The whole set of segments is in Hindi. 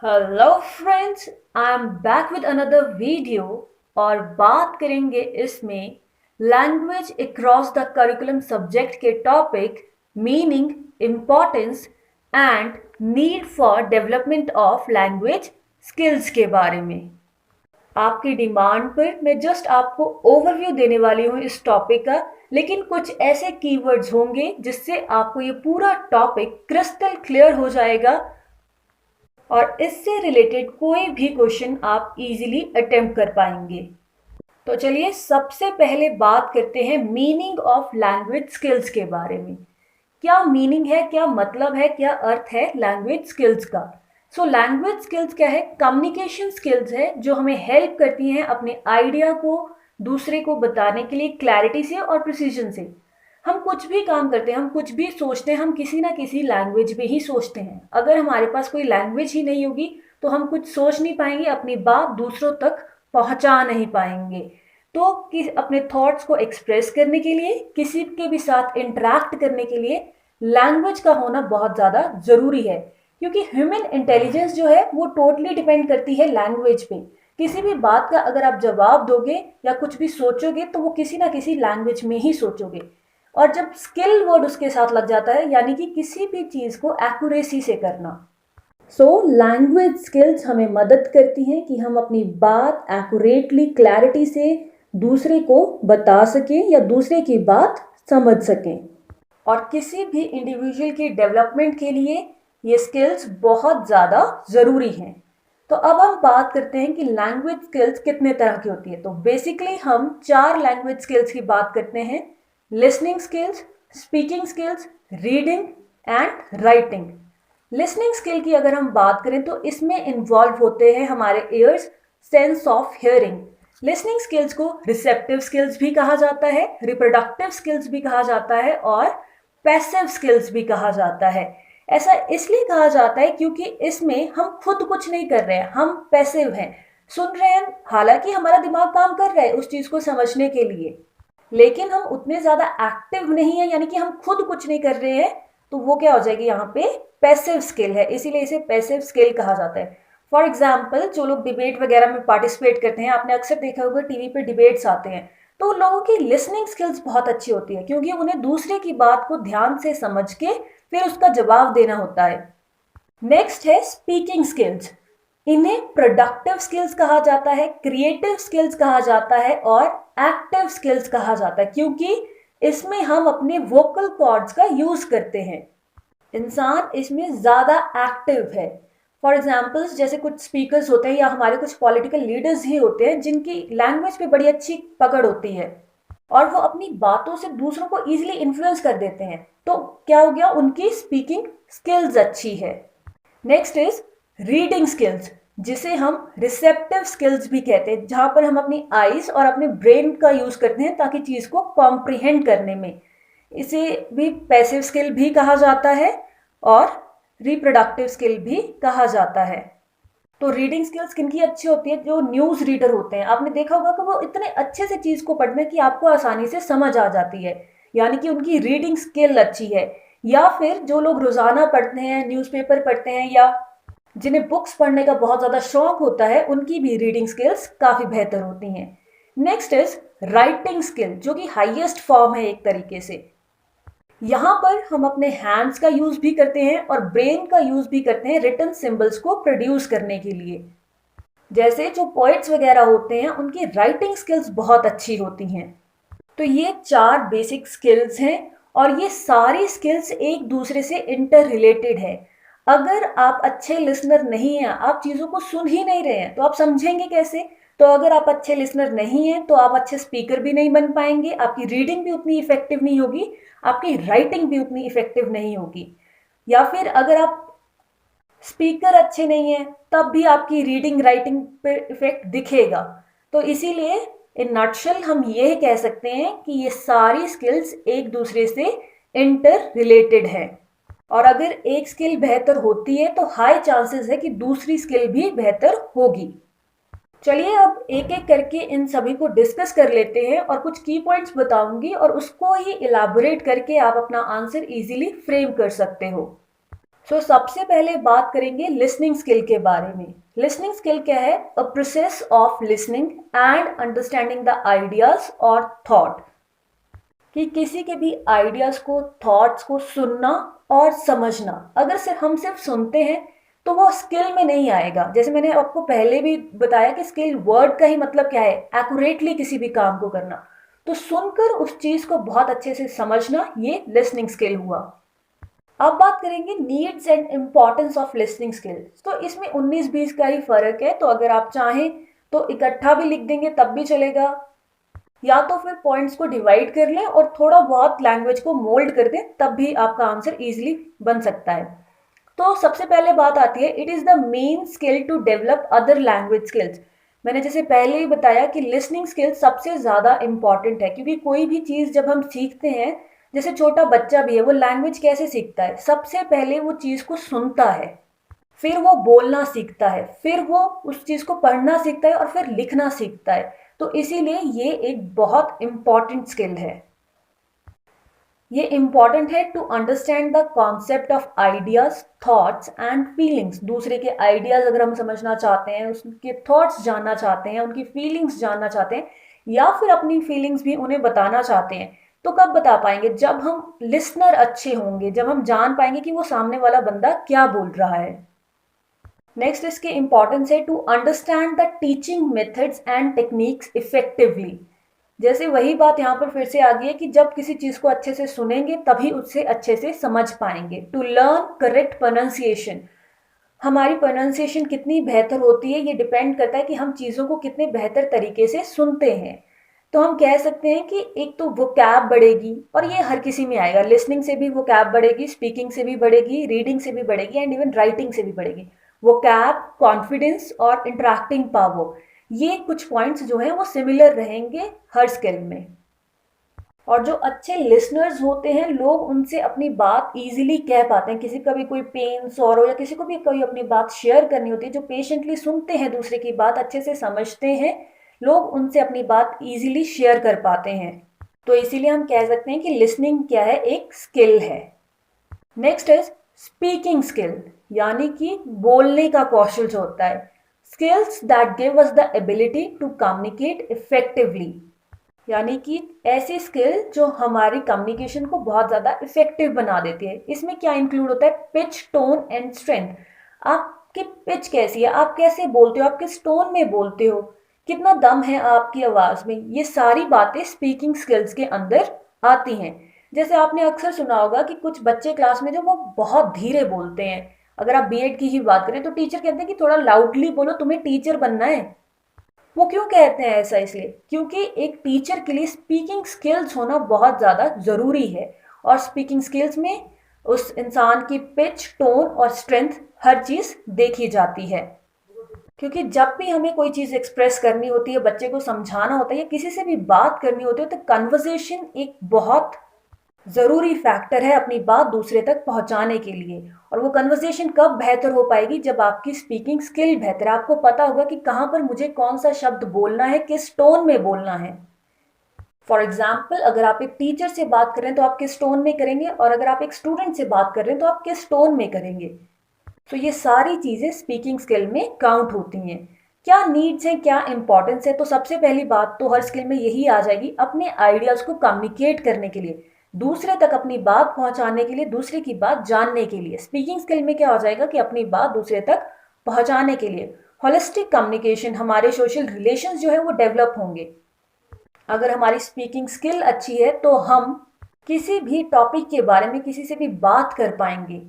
Hello friends, I am back with another video. और बात करेंगे इसमें language across the curriculum subject के topic meaning, importance and need for development of language skills के बारे में। आपकी डिमांड पर मैं जस्ट आपको ओवरव्यू देने वाली हूँ इस टॉपिक का, लेकिन कुछ ऐसे कीवर्ड्स होंगे जिससे आपको ये पूरा टॉपिक क्रिस्टल क्लियर हो जाएगा और इससे रिलेटेड कोई भी क्वेश्चन आप इजीली अटेम्प्ट कर पाएंगे। तो चलिए सबसे पहले बात करते हैं मीनिंग ऑफ लैंग्वेज स्किल्स के बारे में। क्या मीनिंग है, क्या मतलब है, क्या अर्थ है लैंग्वेज स्किल्स का। सो लैंग्वेज स्किल्स क्या है? कम्युनिकेशन स्किल्स है जो हमें हेल्प करती हैं अपने आइडिया को दूसरे को बताने के लिए क्लैरिटी से और प्रिसीजन से। हम कुछ भी काम करते हैं, हम कुछ भी सोचते हैं, हम किसी ना किसी लैंग्वेज में ही सोचते हैं। अगर हमारे पास कोई लैंग्वेज ही नहीं होगी तो हम कुछ सोच नहीं पाएंगे, अपनी बात दूसरों तक पहुंचा नहीं पाएंगे। तो अपने थॉट्स को एक्सप्रेस करने के लिए, किसी के भी साथ इंटरेक्ट करने के लिए लैंग्वेज का होना बहुत ज़्यादा ज़रूरी है, क्योंकि ह्यूमन इंटेलिजेंस जो है वो टोटली डिपेंड करती है लैंग्वेज पे। किसी भी बात का अगर आप जवाब दोगे या कुछ भी सोचोगे तो वो किसी ना किसी लैंग्वेज में ही सोचोगे। और जब स्किल वर्ड उसके साथ लग जाता है, यानी कि किसी भी चीज़ को एक्यूरेसी से करना। सो लैंग्वेज स्किल्स हमें मदद करती हैं कि हम अपनी बात एक्यूरेटली, क्लैरिटी से दूसरे को बता सकें या दूसरे की बात समझ सकें। और किसी भी इंडिविजुअल के डेवलपमेंट के लिए ये स्किल्स बहुत ज़्यादा ज़रूरी हैं। तो अब हम बात करते हैं कि लैंग्वेज स्किल्स कितने तरह की होती है। तो बेसिकली हम 4 लैंग्वेज स्किल्स की बात करते हैं: listening skills, speaking skills, reading and writing. Listening skill की अगर हम बात करें तो इसमें इन्वॉल्व होते हैं हमारे years, sense of hearing. Listening skills को रिसेप्टिव स्किल्स भी कहा जाता है, रिप्रोडक्टिव स्किल्स भी कहा जाता है और पैसिव स्किल्स भी कहा जाता है। ऐसा इसलिए कहा जाता है क्योंकि इसमें हम खुद कुछ नहीं कर रहे हैं, हम पैसिव हैं, सुन रहे हैं। हालांकि हमारा दिमाग काम कर रहा है उस चीज़ को समझने के लिए, लेकिन हम उतने ज़्यादा एक्टिव नहीं है, यानी कि हम खुद कुछ नहीं कर रहे हैं। तो वो क्या हो जाएगी यहाँ पे? पैसिव स्किल है, इसीलिए इसे पैसिव स्किल कहा जाता है। फॉर एग्जाम्पल, जो लोग डिबेट वगैरह में पार्टिसिपेट करते हैं, आपने अक्सर देखा होगा टीवी पे डिबेट्स आते हैं, तो उन लोगों की लिसनिंग स्किल्स बहुत अच्छी होती है, क्योंकि उन्हें दूसरे की बात को ध्यान से समझ के फिर उसका जवाब देना होता है। नेक्स्ट है स्पीकिंग स्किल्स। इन्हें प्रोडक्टिव स्किल्स कहा जाता है, क्रिएटिव स्किल्स कहा जाता है और एक्टिव स्किल्स कहा जाता है, क्योंकि इसमें हम अपने वोकल कॉर्ड्स का यूज करते हैं। इंसान इसमें ज़्यादा एक्टिव है। फॉर एग्जाम्पल्स, जैसे कुछ स्पीकर्स होते हैं या हमारे कुछ पॉलिटिकल लीडर्स ही होते हैं जिनकी लैंग्वेज पे बड़ी अच्छी पकड़ होती है और वो अपनी बातों से दूसरों को ईजिली इन्फ्लुएंस कर देते हैं। तो क्या हो गया? उनकी स्पीकिंग स्किल्स अच्छी है। नेक्स्ट इज रीडिंग स्किल्स, जिसे हम रिसेप्टिव स्किल्स भी कहते हैं, जहां पर हम अपनी आईज और अपने ब्रेन का यूज करते हैं ताकि चीज को कॉम्प्रिहेंड करने में। इसे भी पैसिव स्किल भी कहा जाता है और रिप्रोडक्टिव स्किल भी कहा जाता है। तो रीडिंग स्किल्स किनकी अच्छी होती है? जो न्यूज़ रीडर होते हैं, आपने देखा होगा कि वो इतने अच्छे से चीज़ को पढ़ते हैं कि आपको आसानी से समझ आ जाती है, यानी कि उनकी रीडिंग स्किल अच्छी है। या फिर जो लोग रोज़ाना पढ़ते हैं, न्यूज़पेपर पढ़ते हैं, या जिन्हें बुक्स पढ़ने का बहुत ज़्यादा शौक होता है, उनकी भी रीडिंग स्किल्स काफ़ी बेहतर होती हैं। नेक्स्ट इज राइटिंग स्किल, जो कि हाईएस्ट फॉर्म है एक तरीके से। यहाँ पर हम अपने हैंड्स का यूज भी करते हैं और ब्रेन का यूज भी करते हैं रिटन सिंबल्स को प्रोड्यूस करने के लिए। जैसे जो पोइट्स वगैरह होते हैं उनकी राइटिंग स्किल्स बहुत अच्छी होती हैं। तो ये 4 बेसिक स्किल्स हैं और ये सारी स्किल्स एक दूसरे से इंटर रिलेटेड है। अगर आप अच्छे लिसनर नहीं हैं, आप चीज़ों को सुन ही नहीं रहे हैं, तो आप समझेंगे कैसे? तो अगर आप अच्छे लिसनर नहीं हैं तो आप अच्छे स्पीकर भी नहीं बन पाएंगे, आपकी रीडिंग भी उतनी इफेक्टिव नहीं होगी, आपकी राइटिंग भी उतनी इफेक्टिव नहीं होगी। या फिर अगर आप स्पीकर अच्छे नहीं हैं तब भी आपकी रीडिंग राइटिंग पर इफेक्ट दिखेगा। तो इसीलिए इन नटशल हम ये कह सकते हैं कि ये सारी स्किल्स एक दूसरे से इंटर रिलेटेड है, और अगर एक स्किल बेहतर होती है तो हाई चांसेस है कि दूसरी स्किल भी बेहतर होगी। चलिए अब एक एक करके इन सभी को डिस्कस कर लेते हैं और कुछ की पॉइंट्स बताऊंगी और उसको ही इलाबोरेट करके आप अपना आंसर इजीली फ्रेम कर सकते हो। सबसे पहले बात करेंगे लिसनिंग स्किल के बारे में। लिसनिंग स्किल क्या है? A process of listening and understanding the ideas और थॉट, कि किसी के भी आइडियाज को, थॉट्स को सुनना और समझना। अगर सिर्फ हम सिर्फ सुनते हैं तो वो स्किल में नहीं आएगा। जैसे मैंने आपको पहले भी बताया कि स्किल वर्ड का ही मतलब क्या है? एक्यूरेटली किसी भी काम को करना। तो सुनकर उस चीज को बहुत अच्छे से समझना, ये लिसनिंग स्किल हुआ। अब बात करेंगे needs and importance of listening skills. तो इसमें 19-20 का ही फर्क है, तो अगर आप चाहें तो इकट्ठा भी लिख देंगे तब भी चलेगा, या तो फिर पॉइंट्स को डिवाइड कर लें और थोड़ा बहुत लैंग्वेज को मोल्ड कर दें, तब भी आपका आंसर इजीली बन सकता है। तो सबसे पहले बात आती है, it is the main skill to develop other language skills. मैंने जैसे पहले ही बताया कि लिसनिंग स्किल सबसे ज्यादा इंपॉर्टेंट है, क्योंकि कोई भी चीज जब हम सीखते हैं, जैसे छोटा बच्चा भी है, वो लैंग्वेज कैसे सीखता है? सबसे पहले वो चीज को सुनता है, फिर वो बोलना सीखता है, फिर वो उस चीज को पढ़ना सीखता है और फिर लिखना सीखता है। तो इसीलिए ये एक बहुत इंपॉर्टेंट स्किल है। ये इंपॉर्टेंट है to understand the concept of ideas, thoughts and feelings. दूसरे के आइडियाज अगर हम समझना चाहते हैं, उसके थॉट्स जानना चाहते हैं, उनकी फीलिंग्स जानना चाहते हैं, या फिर अपनी फीलिंग्स भी उन्हें बताना चाहते हैं, तो कब बता पाएंगे? जब हम लिसनर अच्छे होंगे, जब हम जान पाएंगे कि वो सामने वाला बंदा क्या बोल रहा है। नेक्स्ट इसके इंपॉर्टेंस है to understand the teaching methods and techniques effectively. जैसे वही बात यहाँ पर फिर से आ गई है कि जब किसी चीज को अच्छे से सुनेंगे तभी उससे अच्छे से समझ पाएंगे। टू लर्न करेक्ट प्रोनाउंसिएशन, हमारी प्रोनाउंसिएशन कितनी बेहतर होती है, ये डिपेंड करता है कि हम चीज़ों को कितने बेहतर तरीके से सुनते हैं। तो हम कह सकते हैं कि एक तो वोकैब बढ़ेगी, और ये हर किसी में आएगा। लिसनिंग से भी वोकैब बढ़ेगी, स्पीकिंग से भी बढ़ेगी, रीडिंग से भी बढ़ेगी, एंड इवन राइटिंग से भी बढ़ेगी। वोकैब, कॉन्फिडेंस और इंटरेक्टिंग पावर, ये कुछ पॉइंट्स जो हैं वो सिमिलर रहेंगे हर स्किल में। और जो अच्छे लिसनर्स होते हैं, लोग उनसे अपनी बात इजीली कह पाते हैं। किसी का भी कोई पेन, सॉरो, या किसी को भी कोई अपनी बात शेयर करनी होती है, जो पेशेंटली सुनते हैं, दूसरे की बात अच्छे से समझते हैं, लोग उनसे अपनी बात इजीली शेयर कर पाते हैं। तो इसीलिए हम कह सकते हैं कि लिसनिंग क्या है? एक स्किल है। नेक्स्ट इज स्पीकिंग स्किल, यानी कि बोलने का कौशल जो होता है। Skills that give us the ability to communicate effectively, यानी कि ऐसी स्किल जो हमारी कम्युनिकेशन को बहुत ज़्यादा इफेक्टिव बना देती है। इसमें क्या इंक्लूड होता है? Pitch, tone and strength. आपकी पिच कैसी है, आप कैसे बोलते हो, आप किस टोन में बोलते हो, कितना दम है आपकी आवाज़ में, ये सारी बातें स्पीकिंग स्किल्स के अंदर आती हैं। जैसे आपने अक्सर सुना होगा कि कुछ बच्चे क्लास में जो वो बहुत धीरे बोलते हैं। अगर आप बीएड की ही बात करें तो टीचर कहते हैं कि थोड़ा लाउडली बोलो, तुम्हें टीचर बनना है। वो क्यों कहते हैं ऐसा? इसलिए क्योंकि एक टीचर के लिए स्पीकिंग स्किल्स होना बहुत ज़्यादा ज़रूरी है। और स्पीकिंग स्किल्स में उस इंसान की पिच, टोन और स्ट्रेंथ हर चीज़ देखी जाती है। क्योंकि जब भी हमें कोई चीज़ एक्सप्रेस करनी होती है, बच्चे को समझाना होता है, या किसी से भी बात करनी होती है, तो कन्वर्सेशन एक बहुत ज़रूरी फैक्टर है अपनी बात दूसरे तक पहुंचाने के लिए। और वो कन्वर्सेशन कब बेहतर हो पाएगी? जब आपकी स्पीकिंग स्किल बेहतर है, आपको पता होगा कि कहाँ पर मुझे कौन सा शब्द बोलना है, किस टोन में बोलना है। फॉर एग्जाम्पल, अगर आप एक टीचर से बात कर रहे हैं तो आप किस टोन में करेंगे, और अगर आप एक स्टूडेंट से बात कर रहे हैं तो आप किस टोन में करेंगे। तो ये सारी चीज़ें स्पीकिंग स्किल में काउंट होती हैं। क्या नीड्स हैं, क्या इंपॉर्टेंस है? तो सबसे पहली बात तो हर स्किल में यही आ जाएगी, अपने आइडियाज़ को कम्युनिकेट करने के लिए, दूसरे तक अपनी बात पहुंचाने के लिए, दूसरे की बात जानने के लिए। स्पीकिंग स्किल में क्या हो जाएगा कि अपनी बात दूसरे तक पहुंचाने के लिए। होलिस्टिक कम्युनिकेशन, हमारे सोशल रिलेशंस जो है वो डेवलप होंगे। अगर हमारी स्पीकिंग स्किल अच्छी है तो हम किसी भी टॉपिक के बारे में किसी से भी बात कर पाएंगे।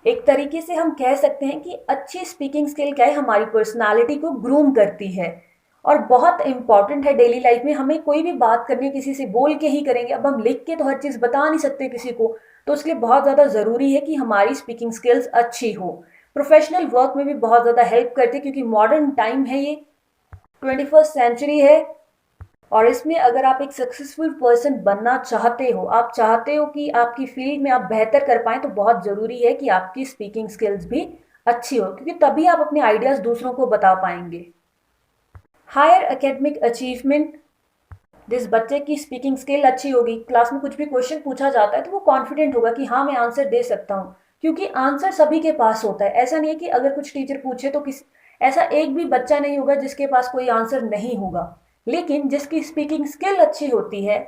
एक तरीके से हम कह सकते हैं कि अच्छी स्पीकिंग स्किल क्या है? हमारी पर्सनालिटी को ग्रूम करती है, और बहुत इंपॉर्टेंट है डेली लाइफ में। हमें कोई भी बात करनी है, किसी से बोल के ही करेंगे। अब हम लिख के तो हर चीज़ बता नहीं सकते किसी को, तो इसलिए बहुत ज़्यादा ज़रूरी है कि हमारी स्पीकिंग स्किल्स अच्छी हो। प्रोफेशनल वर्क में भी बहुत ज़्यादा हेल्प करती है, क्योंकि मॉडर्न टाइम है, ये 21st सेंचुरी है। और इसमें अगर आप एक सक्सेसफुल पर्सन बनना चाहते हो, आप चाहते हो कि आपकी फील्ड में आप बेहतर कर पाएँ, तो बहुत ज़रूरी है कि आपकी स्पीकिंग स्किल्स भी अच्छी हो, क्योंकि तभी आप अपने आइडियाज़ दूसरों को बता पाएंगे। हायर एकेडमिक अचीवमेंट, जिस बच्चे की स्पीकिंग स्किल अच्छी होगी, क्लास में कुछ भी क्वेश्चन पूछा जाता है तो वो कॉन्फिडेंट होगा कि हाँ मैं आंसर दे सकता हूँ। क्योंकि आंसर सभी के पास होता है। ऐसा नहीं है कि अगर कुछ टीचर पूछे तो ऐसा एक भी बच्चा नहीं होगा जिसके पास कोई आंसर नहीं होगा। लेकिन जिसकी स्पीकिंग स्किल अच्छी होती है,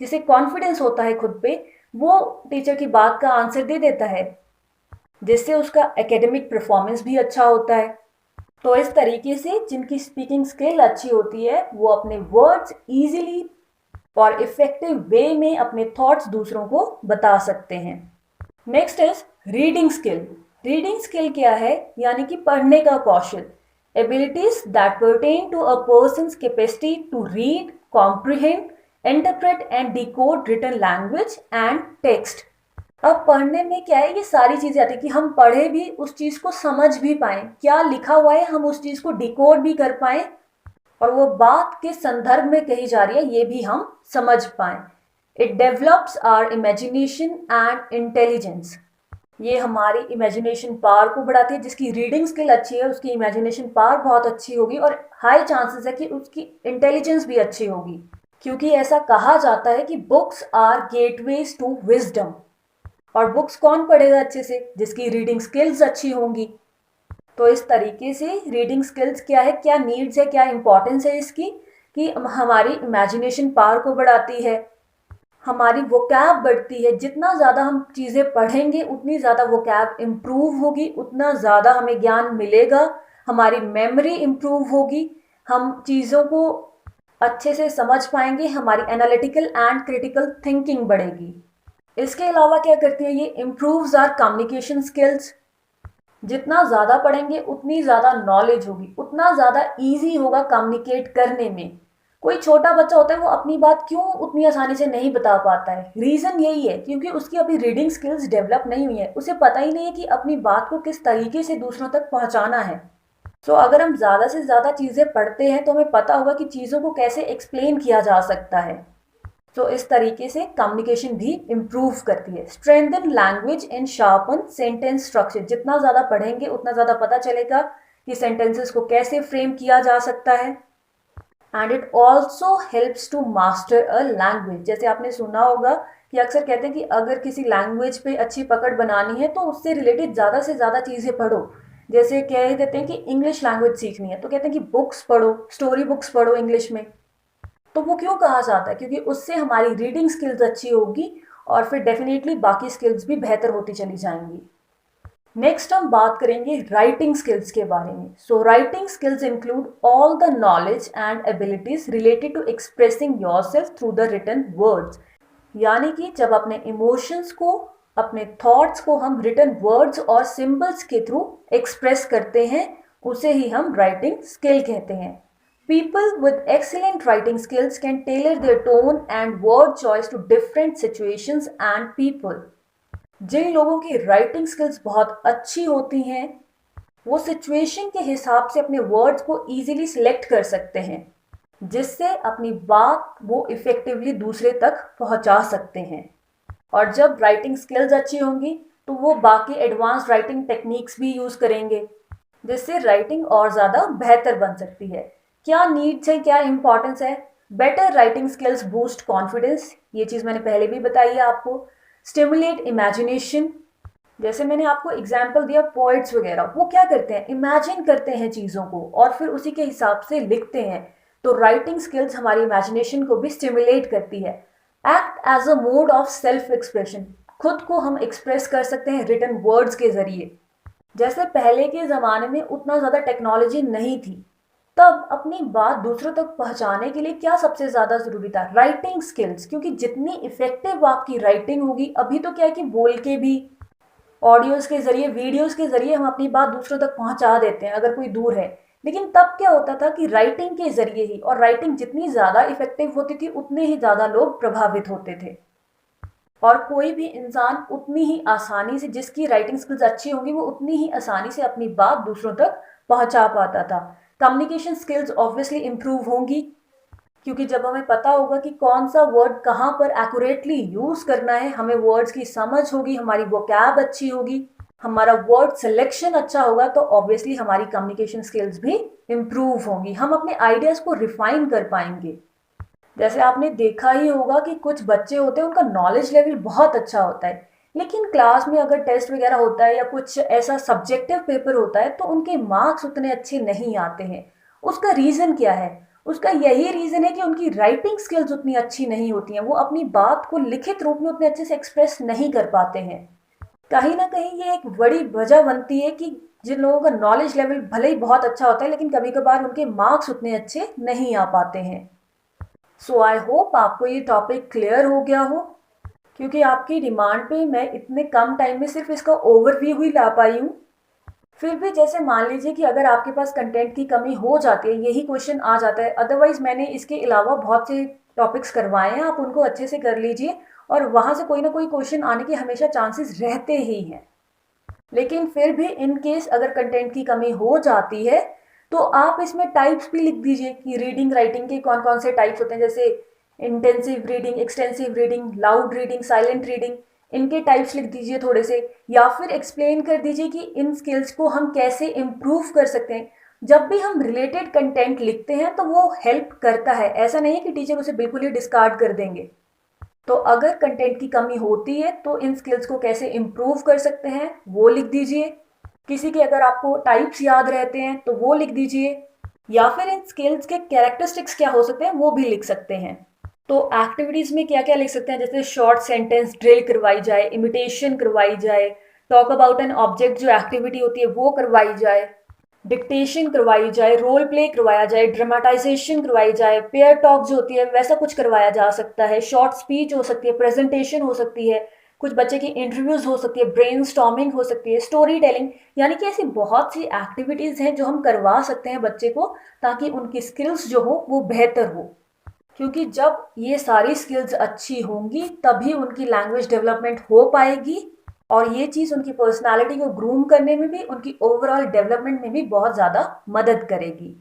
जिसे कॉन्फिडेंस होता है खुद पे, वो टीचर की बात का आंसर दे देता है, जिससे उसका एकेडमिक परफॉर्मेंस भी अच्छा होता है। तो इस तरीके से जिनकी स्पीकिंग स्किल अच्छी होती है वो अपने वर्ड्स इजीली और इफेक्टिव वे में अपने थॉट्स दूसरों को बता सकते हैं। Next is reading skill. Reading skill क्या है? यानी कि पढ़ने का कौशल। Abilities that pertain to a person's capacity to read, comprehend, interpret and decode written language and text. अब पढ़ने में क्या है, ये सारी चीजें आती है कि हम पढ़े भी, उस चीज को समझ भी पाए, क्या लिखा हुआ है हम उस चीज को डिकोड भी कर पाए, और वो बात के संदर्भ में कही जा रही है ये भी हम समझ पाए। It develops our imagination and intelligence. ये हमारी इमेजिनेशन पावर को बढ़ाती है। जिसकी रीडिंग स्किल अच्छी है उसकी इमेजिनेशन पावर बहुत अच्छी होगी और हाई चांसेस है कि उसकी इंटेलिजेंस भी अच्छी होगी, क्योंकि ऐसा कहा जाता है कि books are gateways to wisdom. और बुक्स कौन पढ़ेगा अच्छे से? जिसकी रीडिंग स्किल्स अच्छी होंगी। तो इस तरीके से रीडिंग स्किल्स क्या है, क्या नीड्स है, क्या इंपॉर्टेंस है इसकी, कि हमारी इमेजिनेशन पावर को बढ़ाती है, हमारी वोकैब बढ़ती है। जितना ज़्यादा हम चीज़ें पढ़ेंगे उतनी ज़्यादा वोकैब इम्प्रूव होगी, उतना ज़्यादा हमें ज्ञान मिलेगा, हमारी मेमोरी इम्प्रूव होगी, हम चीज़ों को अच्छे से समझ पाएंगे, हमारी एनालिटिकल एंड क्रिटिकल थिंकिंग बढ़ेगी। इसके अलावा क्या करती है ये? Improves our communication skills. जितना ज़्यादा पढ़ेंगे उतनी ज़्यादा नॉलेज होगी, उतना ज़्यादा ईजी होगा कम्युनिकेट करने में। कोई छोटा बच्चा होता है वो अपनी बात क्यों उतनी आसानी से नहीं बता पाता है? रीज़न यही है क्योंकि उसकी अभी रीडिंग स्किल्स डेवलप नहीं हुई है, उसे पता ही नहीं है कि अपनी बात को किस तरीके से दूसरों तक पहुंचाना है। सो अगर हम ज़्यादा से ज़्यादा चीज़ें पढ़ते हैं तो हमें पता होगा कि चीज़ों को कैसे एक्सप्लेन किया जा सकता है। तो इस तरीके से कम्युनिकेशन भी इम्प्रूव करती है। Strengthen language and sharpen sentence structure. जितना ज़्यादा पढ़ेंगे उतना ज़्यादा पता चलेगा कि सेंटेंसेस को कैसे फ्रेम किया जा सकता है। And it also helps to master a language. जैसे आपने सुना होगा कि अक्सर कहते हैं कि अगर किसी लैंग्वेज पे अच्छी पकड़ बनानी है तो उससे रिलेटेड ज़्यादा से ज़्यादा चीज़ें पढ़ो। जैसे कह देते हैं कि इंग्लिश लैंग्वेज सीखनी है तो कहते हैं कि बुक्स पढ़ो, स्टोरी बुक्स पढ़ो इंग्लिश में। तो वो क्यों कहा जाता है? क्योंकि उससे हमारी रीडिंग स्किल्स अच्छी होगी और फिर डेफिनेटली बाकी स्किल्स भी बेहतर होती चली जाएंगी। नेक्स्ट हम बात करेंगे राइटिंग स्किल्स के बारे में। So writing skills include all the knowledge and abilities related to expressing yourself through the written words. यानी कि जब अपने इमोशंस को, अपने थॉट्स को हम रिटन वर्ड्स और सिंबल्स के थ्रू एक्सप्रेस करते हैं, उसे ही हम राइटिंग स्किल कहते हैं। People with excellent writing skills can tailor their tone and word choice to different situations and people. जिन लोगों की राइटिंग स्किल्स बहुत अच्छी होती हैं वो सिचुएशन के हिसाब से अपने वर्ड्स को इजीली सिलेक्ट कर सकते हैं, जिससे अपनी बात वो इफेक्टिवली दूसरे तक पहुंचा सकते हैं। और जब राइटिंग स्किल्स अच्छी होंगी तो वो बाकी एडवांस राइटिंग टेक्निक्स भी यूज़ करेंगे, जिससे राइटिंग और ज़्यादा बेहतर बन सकती है। क्या नीड्स है, क्या इंपॉर्टेंस है? Better writing skills boost confidence. ये चीज़ मैंने पहले भी बताई है आपको। Stimulate imagination. जैसे मैंने आपको एग्जाम्पल दिया पोइट्स वगैरह, वो क्या करते हैं? इमेजिन करते हैं चीज़ों को और फिर उसी के हिसाब से लिखते हैं। तो राइटिंग स्किल्स हमारी इमेजिनेशन को भी स्टिमुलेट करती है। Act as a mode of self expression. खुद को हम एक्सप्रेस कर सकते हैं रिटन वर्ड्स के जरिए। जैसे पहले के ज़माने में उतना ज़्यादा टेक्नोलॉजी नहीं थी, तब अपनी बात दूसरों तक पहुंचाने के लिए क्या सबसे ज़्यादा ज़रूरी था? Writing skills. क्योंकि जितनी इफेक्टिव आपकी राइटिंग होगी, अभी तो क्या है कि बोल के भी, ऑडियोज़ के ज़रिए, वीडियोज़ के ज़रिए हम अपनी बात दूसरों तक पहुंचा देते हैं अगर कोई दूर है। लेकिन तब क्या होता था कि राइटिंग के ज़रिए ही, और राइटिंग जितनी ज़्यादा इफेक्टिव होती थी उतने ही ज़्यादा लोग प्रभावित होते थे। और कोई भी इंसान उतनी ही आसानी से, जिसकी राइटिंग स्किल्स अच्छी होंगी वो उतनी ही आसानी से अपनी बात दूसरों तक पहुंचा पाता था। कम्युनिकेशन स्किल्स ऑब्वियसली इम्प्रूव होंगी, क्योंकि जब हमें पता होगा कि कौन सा वर्ड कहाँ पर एक्यूरेटली यूज़ करना है, हमें वर्ड्स की समझ होगी, हमारी वोकैब अच्छी होगी, हमारा वर्ड सिलेक्शन अच्छा होगा, तो ऑब्वियसली हमारी कम्युनिकेशन स्किल्स भी इम्प्रूव होंगी। हम अपने आइडियाज़ को रिफाइन कर पाएंगे। जैसे आपने देखा ही होगा कि कुछ बच्चे होते हैं उनका नॉलेज लेवल बहुत अच्छा होता है, लेकिन क्लास में अगर टेस्ट वगैरह होता है या कुछ ऐसा सब्जेक्टिव पेपर होता है तो उनके मार्क्स उतने अच्छे नहीं आते हैं। उसका रीज़न क्या है? उसका यही रीज़न है कि उनकी राइटिंग स्किल्स उतनी अच्छी नहीं होती हैं, वो अपनी बात को लिखित रूप में उतने अच्छे से एक्सप्रेस नहीं कर पाते हैं। कहीं ना कहीं ये एक बड़ी वजह बनती है कि जिन लोगों का नॉलेज लेवल भले ही बहुत अच्छा होता है लेकिन कभी कभार उनके मार्क्स उतने अच्छे नहीं आ पाते हैं। सो आई होप आपको ये टॉपिक क्लियर हो गया हो, क्योंकि आपकी डिमांड पे मैं इतने कम टाइम में सिर्फ इसका ओवरव्यू ही ला पाई हूँ। फिर भी जैसे मान लीजिए कि अगर आपके पास कंटेंट की कमी हो जाती है, यही क्वेश्चन आ जाता है, अदरवाइज मैंने इसके अलावा बहुत से टॉपिक्स करवाए हैं, आप उनको अच्छे से कर लीजिए और वहाँ से कोई ना कोई क्वेश्चन आने के हमेशा चांसेस रहते ही हैं। लेकिन फिर भी इन केस अगर कंटेंट की कमी हो जाती है तो आप इसमें टाइप्स भी लिख दीजिए कि रीडिंग राइटिंग के कौन कौन से टाइप्स होते हैं, जैसे intensive reading, extensive reading, loud reading, silent reading. इनके टाइप्स लिख दीजिए थोड़े से, या फिर एक्सप्लेन कर दीजिए कि इन स्किल्स को हम कैसे इम्प्रूव कर सकते हैं। जब भी हम रिलेटेड कंटेंट लिखते हैं तो वो हेल्प करता है, ऐसा नहीं है कि टीचर उसे बिल्कुल ही डिस्कार्ड कर देंगे। तो अगर कंटेंट की कमी होती है तो इन स्किल्स को कैसे इम्प्रूव कर सकते हैं वो लिख दीजिए। किसी के अगर आपको टाइप्स याद रहते हैं तो वो लिख दीजिए, या फिर इन स्किल्स के कैरेक्टरिस्टिक्स क्या हो सकते हैं वो भी लिख सकते हैं। तो एक्टिविटीज में क्या क्या लिख सकते हैं, जैसे शॉर्ट सेंटेंस ड्रिल करवाई जाए, इमिटेशन करवाई जाए, टॉक अबाउट एन ऑब्जेक्ट जो एक्टिविटी होती है वो करवाई जाए, डिक्टेशन करवाई जाए, रोल प्ले करवाया जाए, ड्रामेटाइजेशन करवाई जाए, पेयर टॉक जो होती है वैसा कुछ करवाया जा सकता है, शॉर्ट स्पीच हो सकती है, प्रेजेंटेशन हो सकती है, कुछ बच्चे की इंटरव्यूज हो सकती है, ब्रेन स्टॉर्मिंग हो सकती है, स्टोरी टेलिंग। यानी कि ऐसी बहुत सी एक्टिविटीज़ हैं जो हम करवा सकते हैं बच्चे को, ताकि उनकी स्किल्स जो हो वो बेहतर हो। क्योंकि जब ये सारी स्किल्स अच्छी होंगी तभी उनकी लैंग्वेज डेवलपमेंट हो पाएगी, और ये चीज़ उनकी पर्सनालिटी को ग्रूम करने में भी, उनकी ओवरऑल डेवलपमेंट में भी बहुत ज़्यादा मदद करेगी।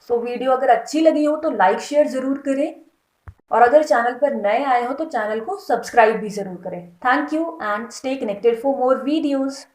सो वीडियो अगर अच्छी लगी हो तो लाइक शेयर ज़रूर करें, और अगर चैनल पर नए आए हो तो चैनल को सब्सक्राइब भी ज़रूर करें। Thank you and stay connected for more videos.